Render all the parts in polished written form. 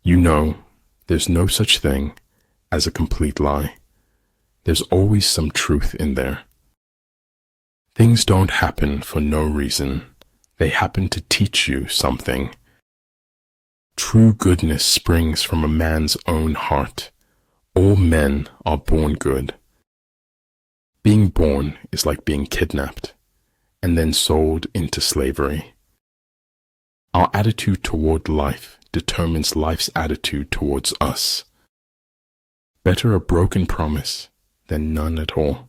You know, there's no such thing as a complete lie. There's always some truth in there. Things don't happen for no reason. They happen to teach you something. True goodness springs from a man's own heart. All men are born good. Being born is like being kidnapped and then sold into slavery. Our attitude toward life determines life's attitude towards us. Better a broken promise than none at all.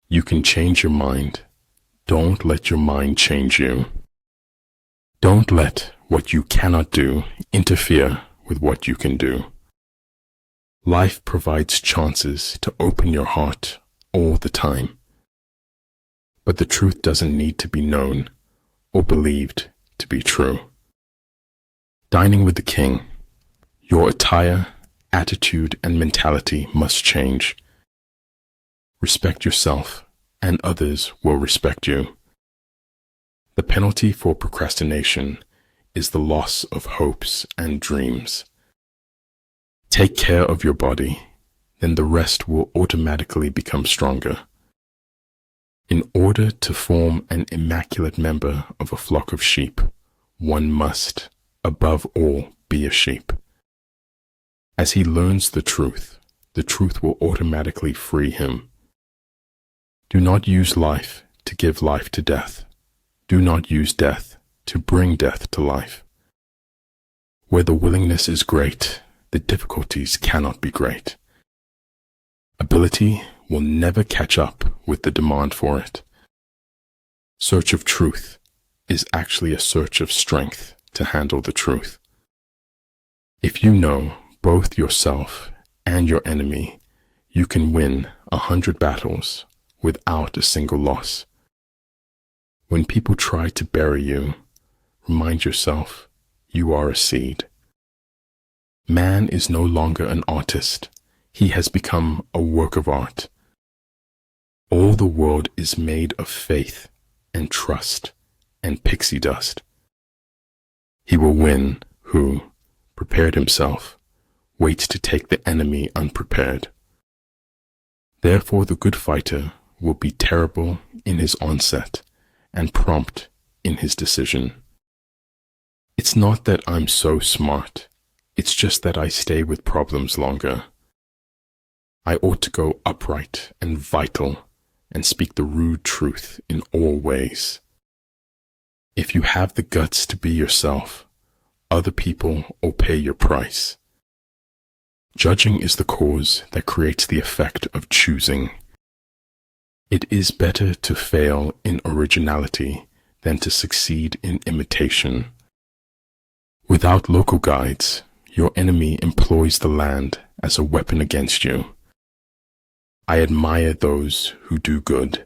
You can change your mind. Don't let your mind change you. Don't let what you cannot do interfere with what you can do. Life provides chances to open your heart all the time. But the truth doesn't need to be known or believed to be true. Dining with the king, your attire, attitude, and mentality must change. Respect yourself, and others will respect you. The penalty for procrastination is the loss of hopes and dreams. Take care of your body, then the rest will automatically become stronger. In order to form an immaculate member of a flock of sheep, one must, above all, be a sheep. As he learns the truth will automatically free him. Do not use life to give life to death. Do not use death to bring death to life. Where the willingness is great, the difficulties cannot be great. Ability will never catch up with the demand for it. Search of truth is actually a search of strength to handle the truth. If you know both yourself and your enemy, you can win 100 battles without a single loss. When people try to bury you, remind yourself you are a seed. Man is no longer an artist. He has become a work of art. All the world is made of faith and trust and pixie dust. He will win who, prepared himself, waits to take the enemy unprepared. Therefore the good fighter will be terrible in his onset and prompt in his decision. It's not that I'm so smart, it's just that I stay with problems longer. I ought to go upright and vital and speak the rude truth in all ways. If you have the guts to be yourself, other people will pay your price. Judging is the cause that creates the effect of choosing. It is better to fail in originality than to succeed in imitation. Without local guides, your enemy employs the land as a weapon against you. I admire those who do good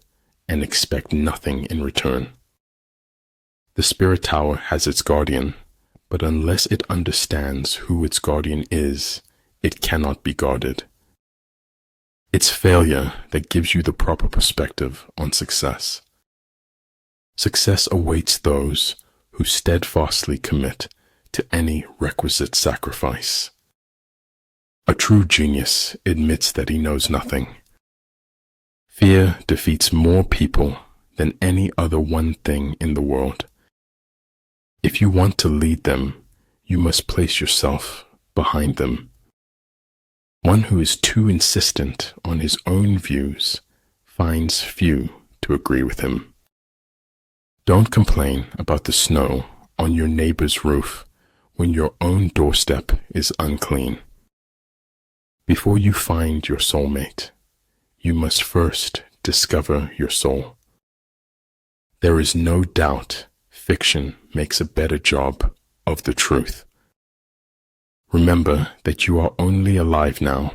and expect nothing in return. The spirit tower has its guardian, but unless it understands who its guardian is, it cannot be guarded. It's failure that gives you the proper perspective on success. Success awaits those who steadfastly commit to any requisite sacrifice. A true genius admits that he knows nothing. Fear defeats more people than any other one thing in the world. If you want to lead them, you must place yourself behind them. One who is too insistent on his own views finds few to agree with him. Don't complain about the snow on your neighbor's roof when your own doorstep is unclean. Before you find your soulmate, you must first discover your soul. There is no doubt fiction makes a better job of the truth. Remember that you are only alive now.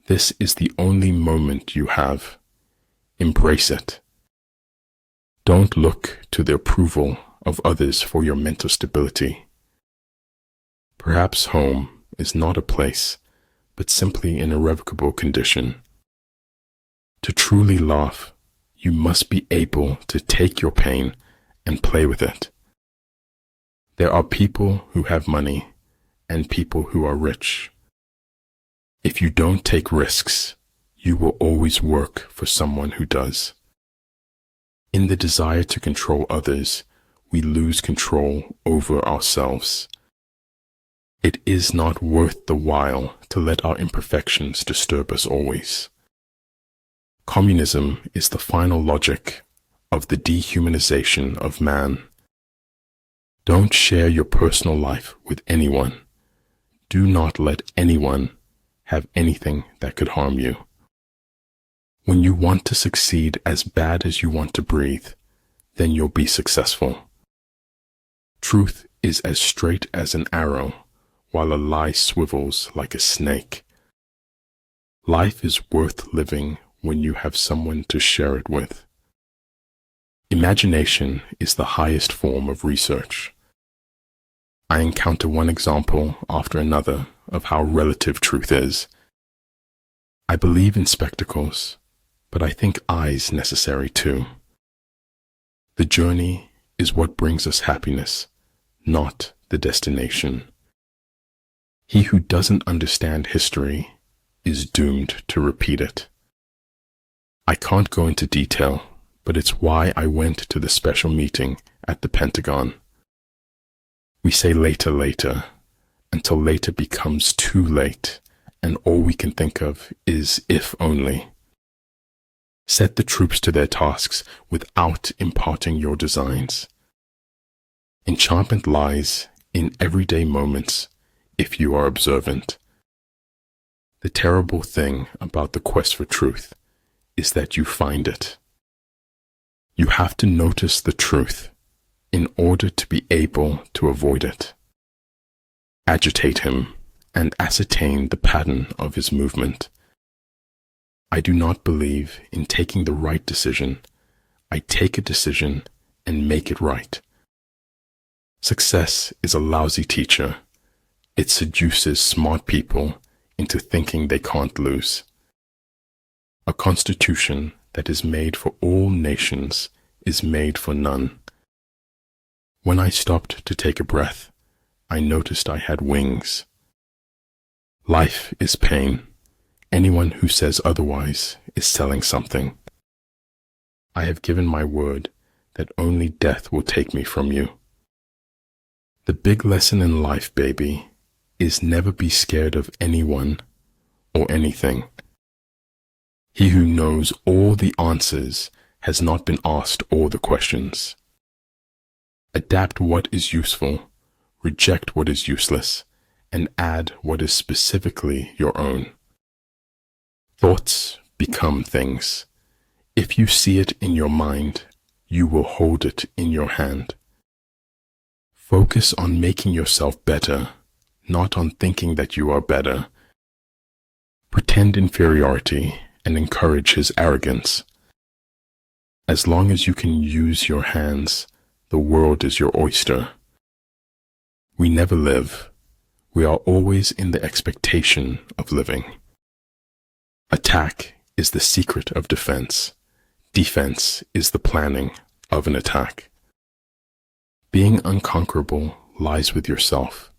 This is the only moment you have. Embrace it. Don't look to the approval of others for your mental stability. Perhaps home is not a place, but simply an irrevocable condition. To truly laugh, you must be able to take your pain and play with it. There are people who have money and people who are rich. If you don't take risks, you will always work for someone who does. In the desire to control others, we lose control over ourselves. It is not worth the while to let our imperfections disturb us always. Communism is the final logic of the dehumanization of man. Don't share your personal life with anyone. Do not let anyone have anything that could harm you. When you want to succeed as bad as you want to breathe, then you'll be successful. Truth is as straight as an arrow, while a lie swivels like a snake. Life is worth living when you have someone to share it with. Imagination is the highest form of research. I encounter one example after another of how relative truth is. I believe in spectacles, but I think eyes necessary too. The journey is what brings us happiness, not the destination. He who doesn't understand history is doomed to repeat it. I can't go into detail, but it's why I went to the special meeting at the Pentagon. We say later, later, until later becomes too late, and all we can think of is if only. Set the troops to their tasks without imparting your designs. Enchantment lies in everyday moments if you are observant. The terrible thing about the quest for truth is that you find it. You have to notice the truth in order to be able to avoid it. Agitate him and ascertain the pattern of his movement. I do not believe in taking the right decision. I take a decision and make it right. Success is a lousy teacher. It seduces smart people into thinking they can't lose. A constitution that is made for all nations is made for none. When I stopped to take a breath, I noticed I had wings. Life is pain. Anyone who says otherwise is selling something. I have given my word that only death will take me from you. The big lesson in life, baby, is never be scared of anyone or anything. He who knows all the answers has not been asked all the questions. Adapt what is useful, reject what is useless, and add what is specifically your own. Thoughts become things. If you see it in your mind, you will hold it in your hand. Focus on making yourself better, not on thinking that you are better. Pretend inferiority and encourage his arrogance. As long as you can use your hands, the world is your oyster. We never live. We are always in the expectation of living. Attack is the secret of defense. Defense is the planning of an attack. Being unconquerable lies with yourself.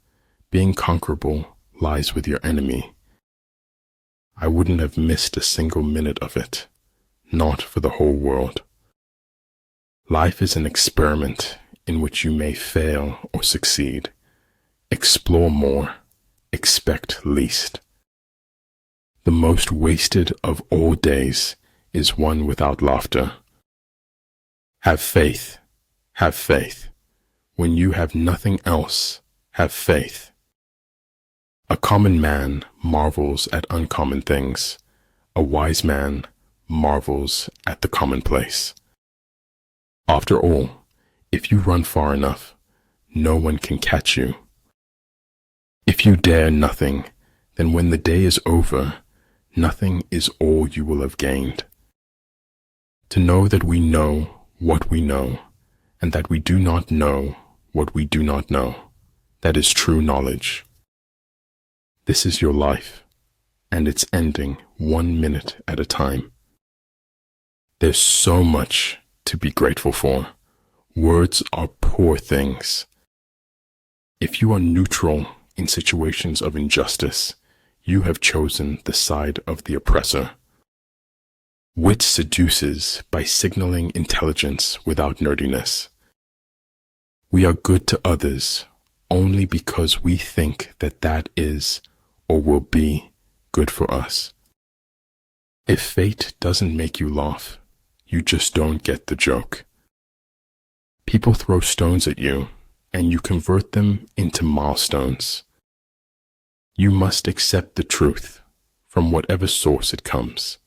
Being conquerable lies with your enemy. I wouldn't have missed a single minute of it, not for the whole world. Life is an experiment in which you may fail or succeed. Explore more, expect least. The most wasted of all days is one without laughter. Have faith, have faith. When you have nothing else, have faith. A common man marvels at uncommon things. A wise man marvels at the commonplace. After all, if you run far enough, no one can catch you. If you dare nothing, then when the day is over, nothing is all you will have gained. To know that we know what we know, and that we do not know what we do not know, that is true knowledge. This is your life, and it's ending 1 minute at a time. There's so much to be grateful for. Words are poor things. If you are neutral in situations of injustice, you have chosen the side of the oppressor. Wit seduces by signaling intelligence without nerdiness. We are good to others only because we think that that is or will be good for us. If fate doesn't make you laugh, you just don't get the joke. People throw stones at you, and you convert them into milestones. You must accept the truth from whatever source it comes.